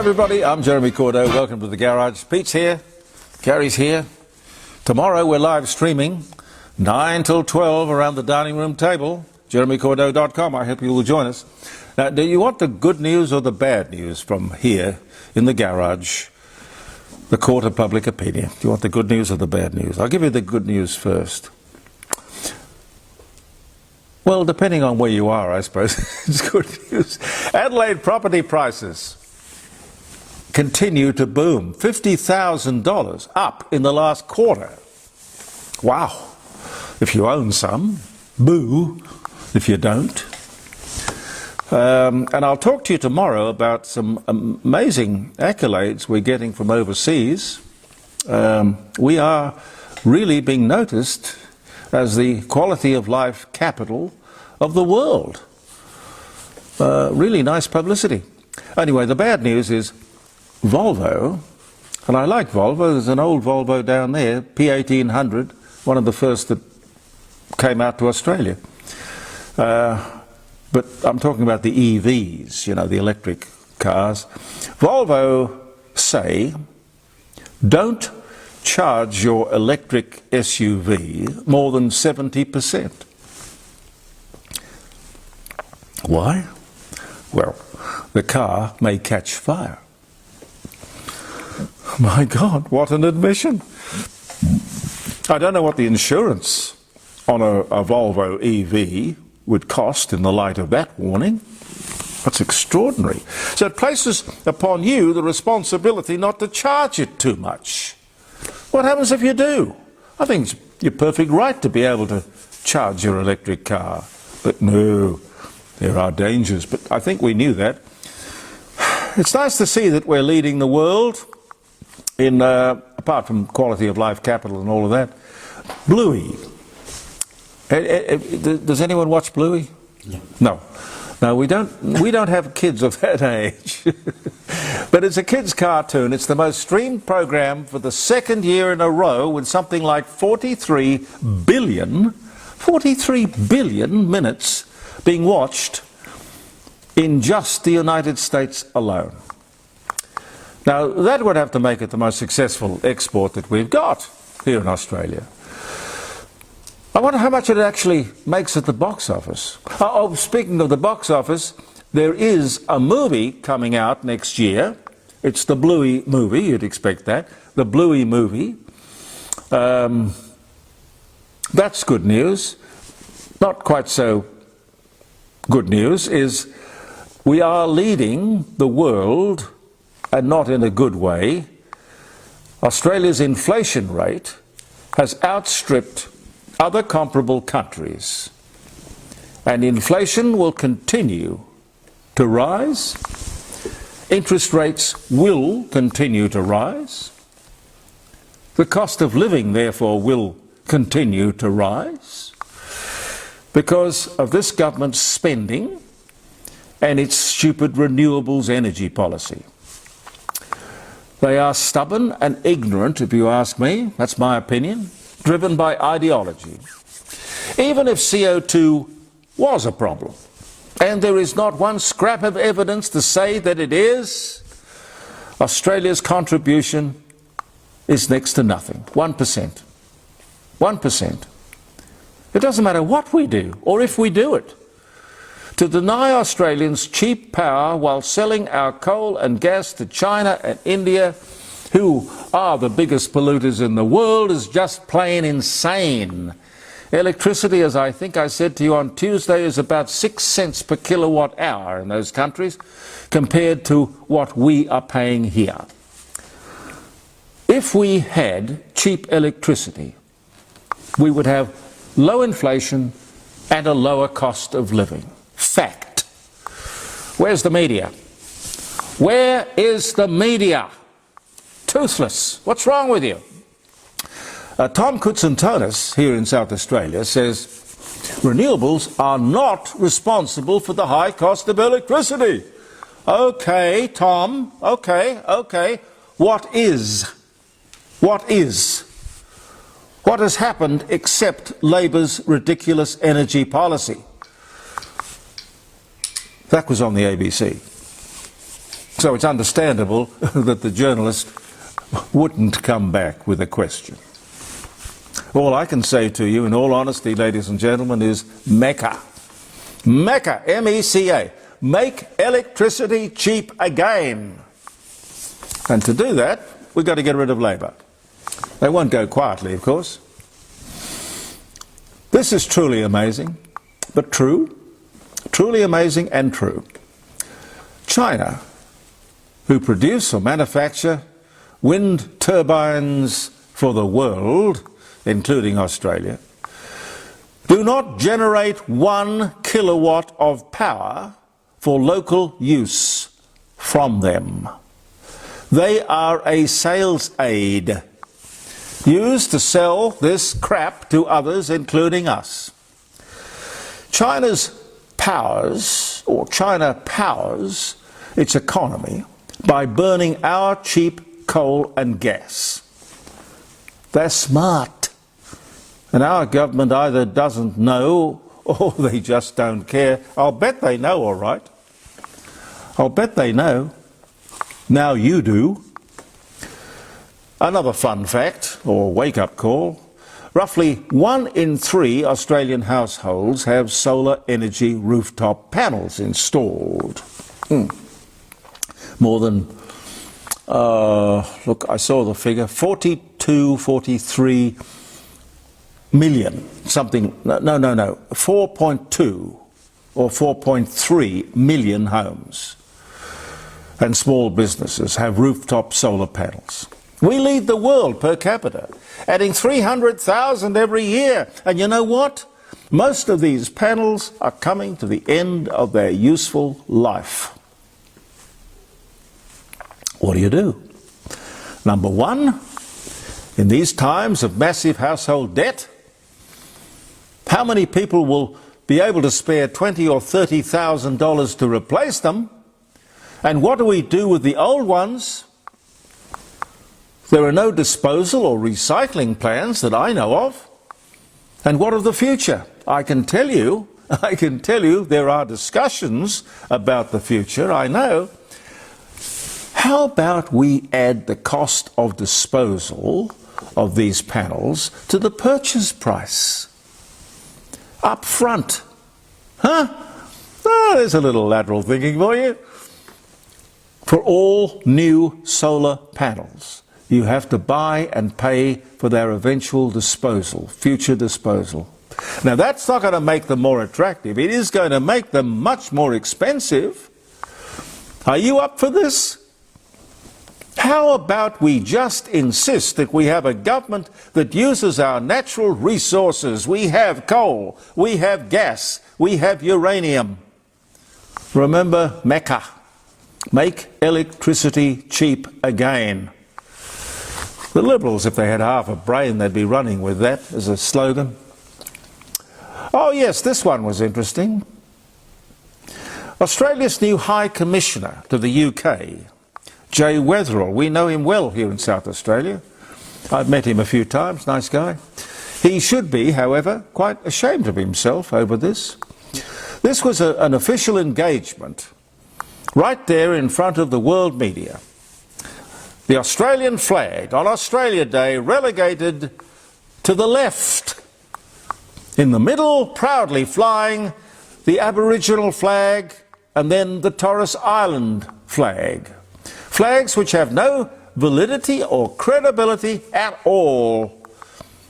everybody, I'm Jeremy Cordeaux. Welcome to the garage. Pete's here, Gary's here. Tomorrow we're live streaming 9 till 12 around the dining room table, jeremycordeaux.com. I hope you will join us. Now, do you want the good news or the bad news from here in the garage, the court of public opinion? Do you want the good news or the bad news? I'll give you the good news first. Well, depending on where you are, I suppose, it's good news. Adelaide property prices continue to boom. $50,000 up in the last quarter. Wow. If you own some, boo if you don't. And I'll talk to you tomorrow about some amazing accolades we're getting from overseas. We are really being noticed as the quality of life capital of the world. Really nice publicity. Anyway, the bad news is Volvo, and I like Volvo. There's an old Volvo down there, P1800, one of the first that came out to Australia. But I'm talking about the EVs, you know, the electric cars. Volvo say, don't charge your electric SUV more than 70%. Why? Well, the car may catch fire. My God, what an admission. I don't know what the insurance on a Volvo EV would cost in the light of that warning. That's extraordinary. So it places upon you the responsibility not to charge it too much. What happens if you do? I think it's your perfect right to be able to charge your electric car. But no, there are dangers. But I think we knew that. It's nice to see that we're leading the world in, apart from quality of life capital and all of that, Bluey. Does anyone watch Bluey? No. No, we don't have kids of that age. But it's a kids' cartoon. It's the most streamed program for the second year in a row, with something like 43 billion minutes being watched in just the United States alone. Now, that would have to make it the most successful export that we've got here in Australia. I wonder how much it actually makes at the box office. Oh, speaking of the box office, there is a movie coming out next year. It's the Bluey movie, you'd expect that. The Bluey movie. That's good news. Not quite so good news is we are leading the world, and not in a good way. Australia's inflation rate has outstripped other comparable countries, and inflation will continue to rise. Interest rates will continue to rise. The cost of living, therefore, will continue to rise because of this government's spending and its stupid renewables energy policy. They are stubborn and ignorant, if you ask me. That's my opinion. Driven by ideology. Even if CO2 was a problem, and there is not one scrap of evidence to say that it is, Australia's contribution is next to nothing. 1%. 1%. It doesn't matter what we do, or if we do it. To deny Australians cheap power while selling our coal and gas to China and India, who are the biggest polluters in the world, is just plain insane. Electricity, as I think I said to you on Tuesday, is about 6 cents per kilowatt hour in those countries compared to what we are paying here. If we had cheap electricity, we would have low inflation and a lower cost of living. Fact. Where's the media? Where is the media? Toothless. What's wrong with you? Tom Koutsantonis here in South Australia says renewables are not responsible for the high cost of electricity. Okay, Tom. Okay. What is? What is? What has happened except Labor's ridiculous energy policy? That was on the ABC. So it's understandable that the journalist wouldn't come back with a question. All I can say to you, in all honesty, ladies and gentlemen, is MECA. MECA, M-E-C-A. Make electricity cheap again. And to do that, we've got to get rid of Labor. They won't go quietly, of course. This is truly amazing, but true. Truly amazing and true. China, who produce or manufacture wind turbines for the world, including Australia, do not generate 1 kilowatt of power for local use from them. They are a sales aid used to sell this crap to others, including us. China powers its economy by burning our cheap coal and gas. They're smart. And our government either doesn't know or they just don't care. I'll bet they know, all right. I'll bet they know. Now you do. Another fun fact, or wake-up call. Roughly 1 in 3 Australian households have solar energy rooftop panels installed. More than, look, I saw the figure, 43 million, something, no, 4.2 or 4.3 million homes and small businesses have rooftop solar panels. We lead the world per capita, adding 300,000 every year. And you know what? Most of these panels are coming to the end of their useful life. What do? Number one, in these times of massive household debt, how many people will be able to spare $20,000 or $30,000 to replace them? And what do we do with the old ones? There are no disposal or recycling plans that I know of. And what of the future? I can tell you there are discussions about the future, I know. How about we add the cost of disposal of these panels to the purchase price? Up front. Huh? Oh, there's a little lateral thinking for you. For all new solar panels, you have to buy and pay for their eventual disposal, future disposal. Now that's not going to make them more attractive. It is going to make them much more expensive. Are you up for this? How about we just insist that we have a government that uses our natural resources? We have coal, we have gas, we have uranium. Remember MECA. Make electricity cheap again. The Liberals, if they had half a brain, they'd be running with that as a slogan. Oh yes, this one was interesting. Australia's new High Commissioner to the UK, Jay Weatherill, we know him well here in South Australia. I've met him a few times, nice guy. He should be, however, quite ashamed of himself over this. This was an official engagement right there in front of the world media. The Australian flag on Australia Day relegated to the left. In the middle, proudly flying the Aboriginal flag and then the Torres Island flag. Flags which have no validity or credibility at all.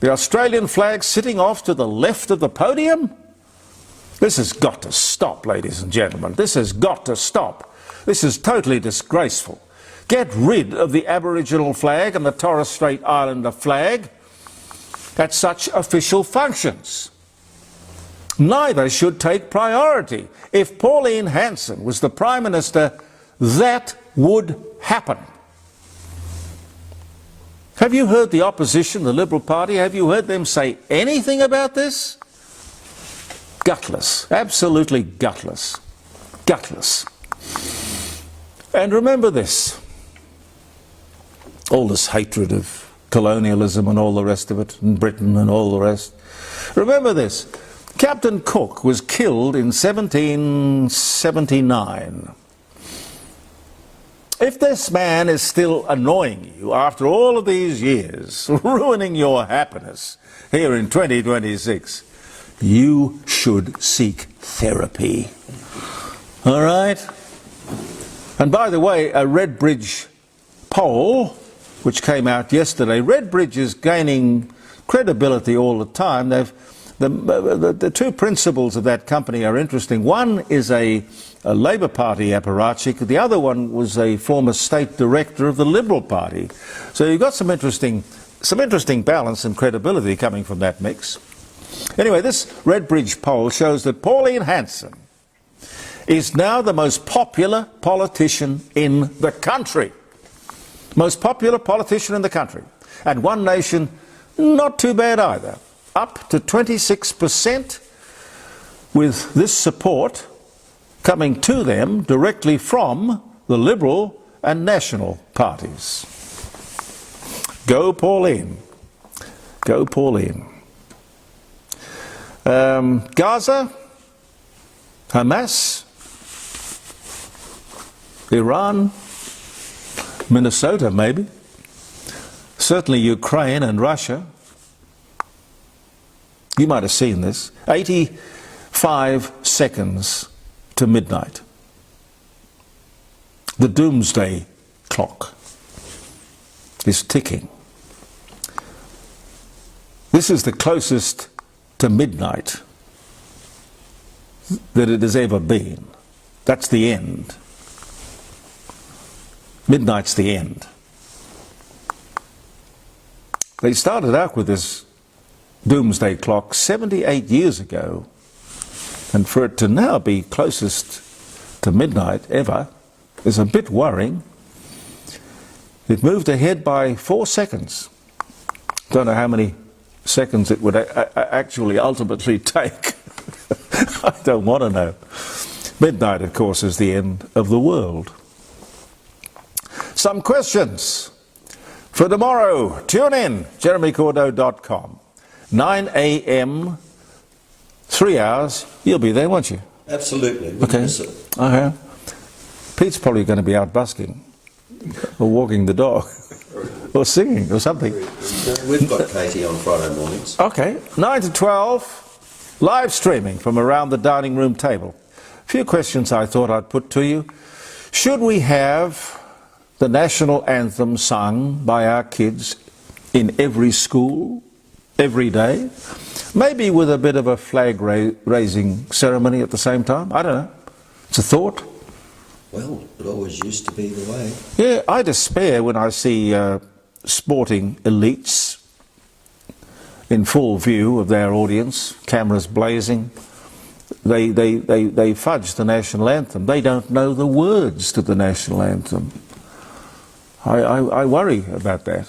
The Australian flag sitting off to the left of the podium? This has got to stop, ladies and gentlemen. This has got to stop. This is totally disgraceful. Get rid of the Aboriginal flag and the Torres Strait Islander flag at such official functions. Neither should take priority. If Pauline Hanson was the Prime Minister, that would happen. Have you heard the opposition, the Liberal Party, have you heard them say anything about this? Gutless, absolutely gutless, gutless. And remember this, all this hatred of colonialism and all the rest of it, and Britain and all the rest. Remember this, Captain Cook was killed in 1779. If this man is still annoying you after all of these years, ruining your happiness here in 2026, you should seek therapy. All right? And by the way, a Redbridge poll, which came out yesterday, Redbridge is gaining credibility all the time. The two principals of that company are interesting. One is a Labour Party apparatchik. The other one was a former state director of the Liberal Party. So you've got some interesting balance and credibility coming from that mix. Anyway, this Redbridge poll shows that Pauline Hanson is now the most popular politician in the country. Most popular politician in the country. And One Nation, not too bad either. Up to 26%, with this support coming to them directly from the Liberal and National parties. Go Pauline. Go Pauline. Gaza, Hamas, Iran, Minnesota maybe, certainly Ukraine and Russia. You might have seen this. 85 seconds to midnight. The Doomsday Clock is ticking. This is the closest to midnight that it has ever been. That's the end. Midnight's the end. They started out with this Doomsday Clock 78 years ago, and for it to now be closest to midnight ever is a bit worrying. It moved ahead by 4 seconds. Don't know how many seconds it would actually ultimately take. I don't want to know. Midnight, of course, is the end of the world. Some questions for tomorrow. Tune in, jeremycordeaux.com. 9 a.m, 3 hours. You'll be there, won't you? Absolutely. Okay. Okay. Pete's probably going to be out busking or walking the dog or singing or something. We've got Katie on Friday mornings. Okay. 9 to 12, live streaming from around the dining room table. A few questions I thought I'd put to you. Should we have the national anthem sung by our kids in every school, every day? Maybe with a bit of a flag raising ceremony at the same time? I don't know. It's a thought. Well, it always used to be the way. Yeah, I despair when I see sporting elites in full view of their audience, cameras blazing. They fudge the national anthem. They don't know the words to the national anthem. I worry about that.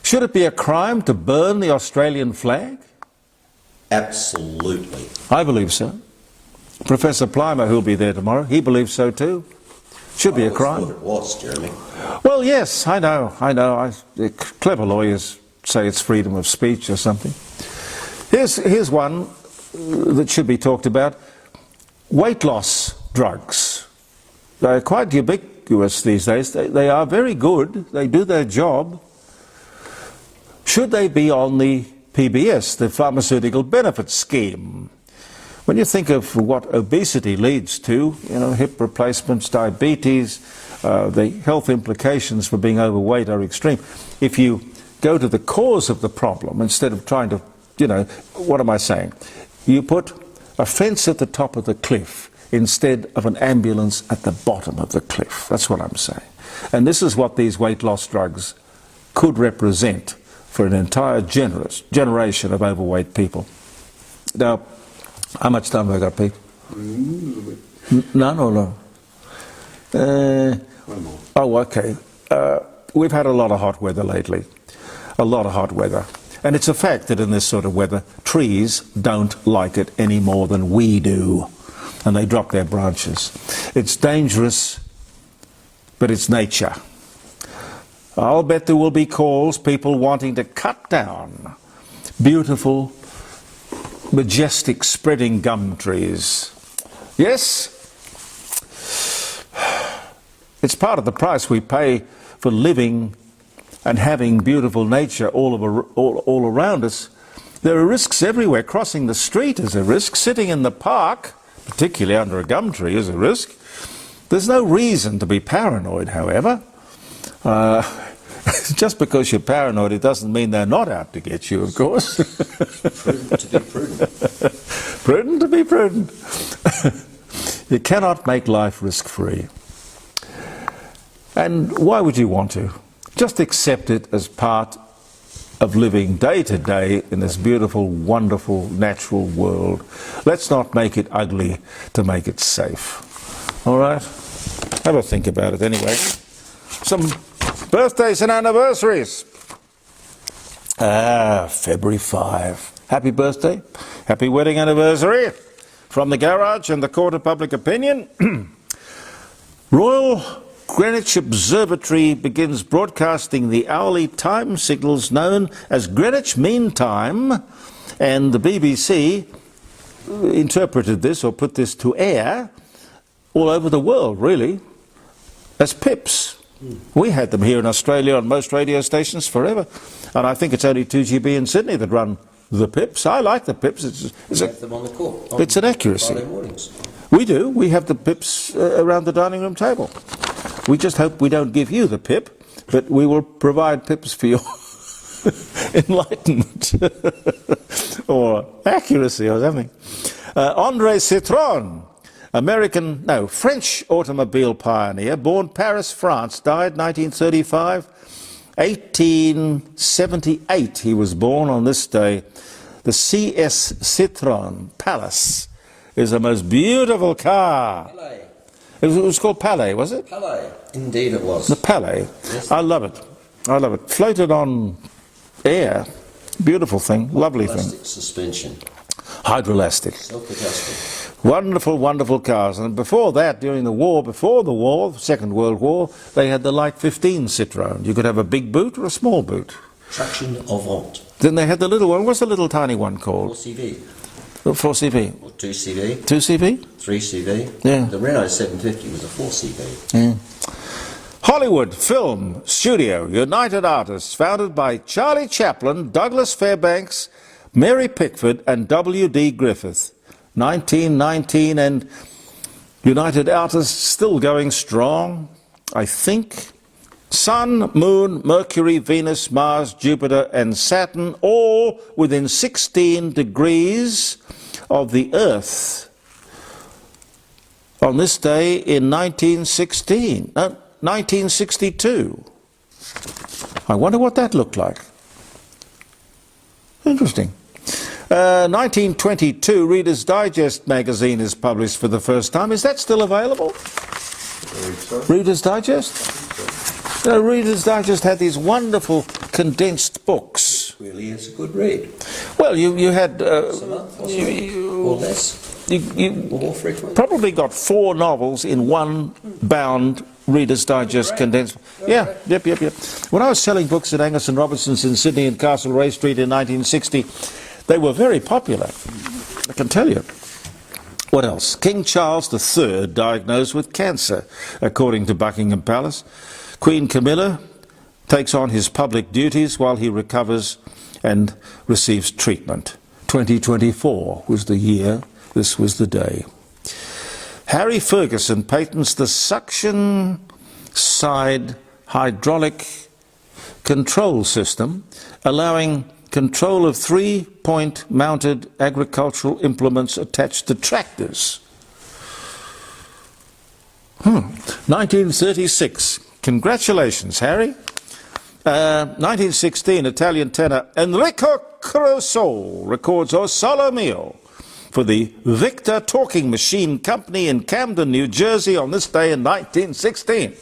Should it be a crime to burn the Australian flag? Absolutely. I believe so. Professor Plimer, who'll be there tomorrow, he believes so too. Should be a crime. I thought it was, Jeremy. Well, yes, I know. Clever lawyers say it's freedom of speech or something. Here's one that should be talked about. Weight loss drugs. They're quite ubiquitous these days. They are very good. They do their job. Should they be on the PBS, the Pharmaceutical Benefits Scheme? When you think of what obesity leads to, hip replacements, diabetes, the health implications for being overweight are extreme. If you go to the cause of the problem, instead of trying to, what am I saying? You put a fence at the top of the cliff instead of an ambulance at the bottom of the cliff. That's what I'm saying. And this is what these weight loss drugs could represent for an entire generation of overweight people. Now, how much time have I got, Pete? None or no? One more. Oh, okay. We've had a lot of hot weather lately. A lot of hot weather. And it's a fact that in this sort of weather, trees don't like it any more than we do. And they drop their branches. It's dangerous, but it's nature. I'll bet there will be calls, people wanting to cut down beautiful, majestic spreading gum trees. Yes, It's part of the price we pay for living and having beautiful nature all around us. There are risks everywhere. Crossing the street is a risk. Sitting in the park, particularly under a gum tree, is a risk. There's no reason to be paranoid, however. Just because you're paranoid, it doesn't mean they're not out to get you, of course. Prudent to be prudent. Prudent to be prudent. You cannot make life risk-free. And why would you want to? Just accept it as part of living day to day in this beautiful, wonderful, natural world. Let's not make it ugly to make it safe. All right? Have a think about it anyway. Some birthdays and anniversaries. February 5. Happy birthday. Happy wedding anniversary. From the garage and the court of public opinion. Royal Greenwich Observatory begins broadcasting the hourly time signals known as Greenwich Mean Time, and the BBC interpreted this or put this to air all over the world, really, as pips. We had them here in Australia on most radio stations forever, and I think it's only 2GB in Sydney that run the pips. I like the pips. We have them on the court. It's an accuracy. Friday mornings. We do. We have the pips around the dining room table. We just hope we don't give you the pip, but we will provide pips for your enlightenment or accuracy or something. André Citroën, French automobile pioneer, born Paris, France, died 1935. 1878 he was born on this day. The CS Citroën Palace is the most beautiful car. Palais. It was called Palais, was it? Palais. Indeed it was. The Palais. Yes. I love it. I love it. Floated on air. Beautiful thing. Lovely thing. Elastic suspension. Hydroelastic. Self-adjusting. Wonderful, wonderful cars. And before that, during the war, Second World War, they had the Light 15 Citroën. You could have a big boot or a small boot. Traction avant. Then they had the little one. What's the little tiny one called? 4CV. 4CV. Or 2CV. 2CV? 3CV. Yeah. The Renault 750 was a 4CV. Yeah. Hollywood Film Studio, United Artists, founded by Charlie Chaplin, Douglas Fairbanks, Mary Pickford and W.D. Griffith. 1919, and United Artists still going strong, I think. Sun, Moon, Mercury, Venus, Mars, Jupiter and Saturn, all within 16 degrees of the Earth on this day in 1962. I wonder what that looked like. Interesting. 1922, Reader's Digest magazine is published for the first time. Is that still available? Reader's Digest? Reader's Digest had these wonderful condensed books. It really is a good read. Well, you had... Once a month or so, or less. You More frequent. probably got 4 novels in one bound Reader's Digest condensed. Yeah, yep. When I was selling books at Angus and Robertson's in Sydney and Castlereagh Street in 1960, they were very popular, I can tell you. What else? King Charles III diagnosed with cancer, according to Buckingham Palace. Queen Camilla takes on his public duties while he recovers and receives treatment. 2024 was the year, this was the day. Harry Ferguson patents the suction side hydraulic control system, allowing control of 3-point mounted agricultural implements attached to tractors. 1936. Congratulations, Harry. 1916, Italian tenor Enrico Caruso records O Solo Mio for the Victor Talking Machine Company in Camden, New Jersey on this day in 1916.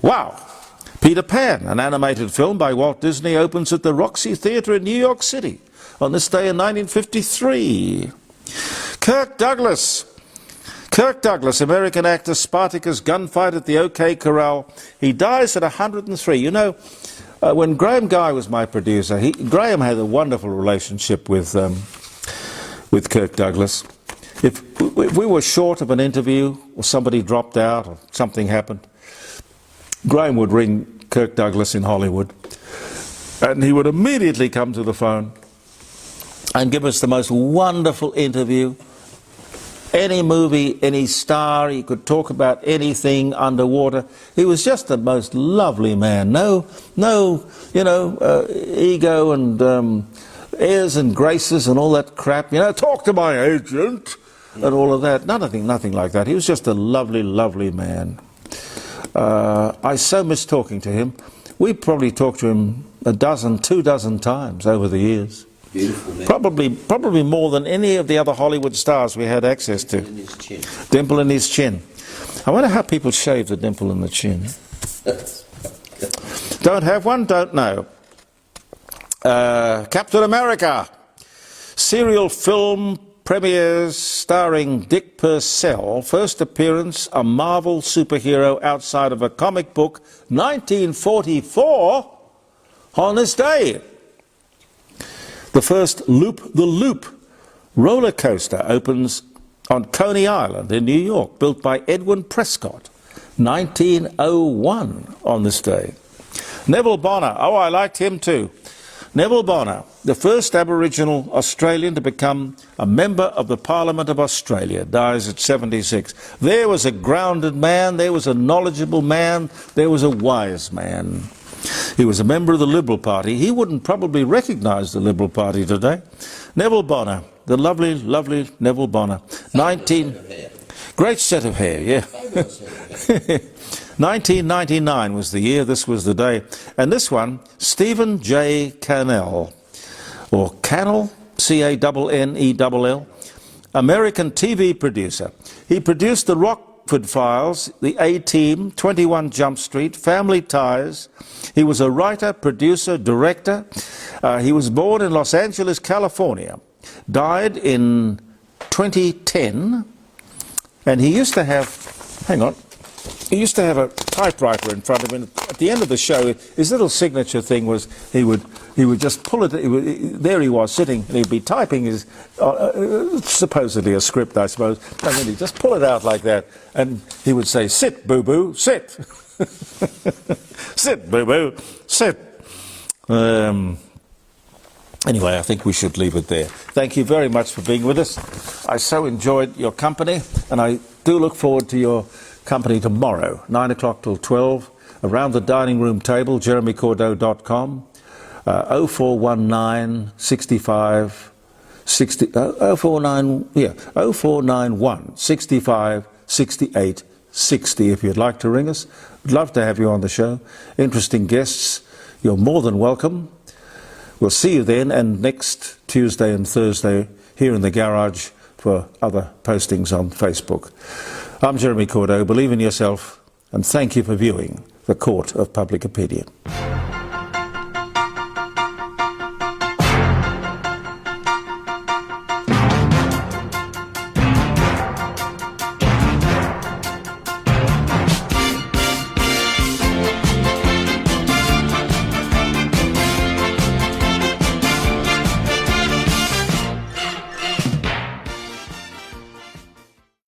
Wow. Peter Pan, an animated film by Walt Disney, opens at the Roxy Theatre in New York City on this day in 1953. Kirk Douglas, American actor, Spartacus, gunfight at the OK Corral. He dies at 103. You know, when Graham Guy was my producer, Graham had a wonderful relationship with Kirk Douglas. If we were short of an interview or somebody dropped out or something happened, Graham would ring Kirk Douglas in Hollywood, and he would immediately come to the phone and give us the most wonderful interview. Any movie, any star, he could talk about anything underwater. He was just the most lovely man. No, ego and airs and graces and all that crap. Talk to my agent and all of that. Nothing like that. He was just a lovely, lovely man. I so miss talking to him. We probably talked to him 2 dozen times over the years. Beautiful man. Probably more than any of the other Hollywood stars we had access to. Dimple in his chin. Dimple in his chin. I wonder how people shave the dimple in the chin. Don't have one, don't know. Captain America. Serial film premieres starring Dick Purcell. First appearance, a Marvel superhero outside of a comic book, 1944, on this day. The first Loop the Loop roller coaster opens on Coney Island in New York, built by Edwin Prescott, 1901 on this day. Neville Bonner, oh, I liked him too. Neville Bonner, the first Aboriginal Australian to become a member of the Parliament of Australia, dies at 76. There was a grounded man, there was a knowledgeable man, there was a wise man. He was a member of the Liberal Party. He wouldn't probably recognise the Liberal Party today. Neville Bonner, the lovely, lovely Neville Bonner. Great set of hair, yeah. 1999 was the year, this was the day. And this one, Stephen J. Cannell, or Cannell, C-A-N-N-E-L-L, American TV producer. He produced The Rockford Files, The A-Team, 21 Jump Street, Family Ties. He was a writer, producer, director. He was born in Los Angeles, California. Died in 2010. And he used to have, he used to have a typewriter in front of him. At the end of the show, his little signature thing was he would just pull it. There he was sitting, and he'd be typing his supposedly a script, I suppose. And then he'd just pull it out like that, and he would say, "Sit, boo-boo, sit." Sit, boo-boo, sit. Anyway, I think we should leave it there. Thank you very much for being with us. I so enjoyed your company, and I do look forward to your company tomorrow, 9 o'clock till 12, around the dining room table, jeremycordeaux.com, 0419 65 60, 0491 65 68 60 if you'd like to ring us. We'd love to have you on the show. Interesting guests, you're more than welcome. We'll see you then, and next Tuesday and Thursday here in the garage for other postings on Facebook. I'm Jeremy Cordeaux. Believe in yourself, and thank you for viewing The Court of Public Opinion.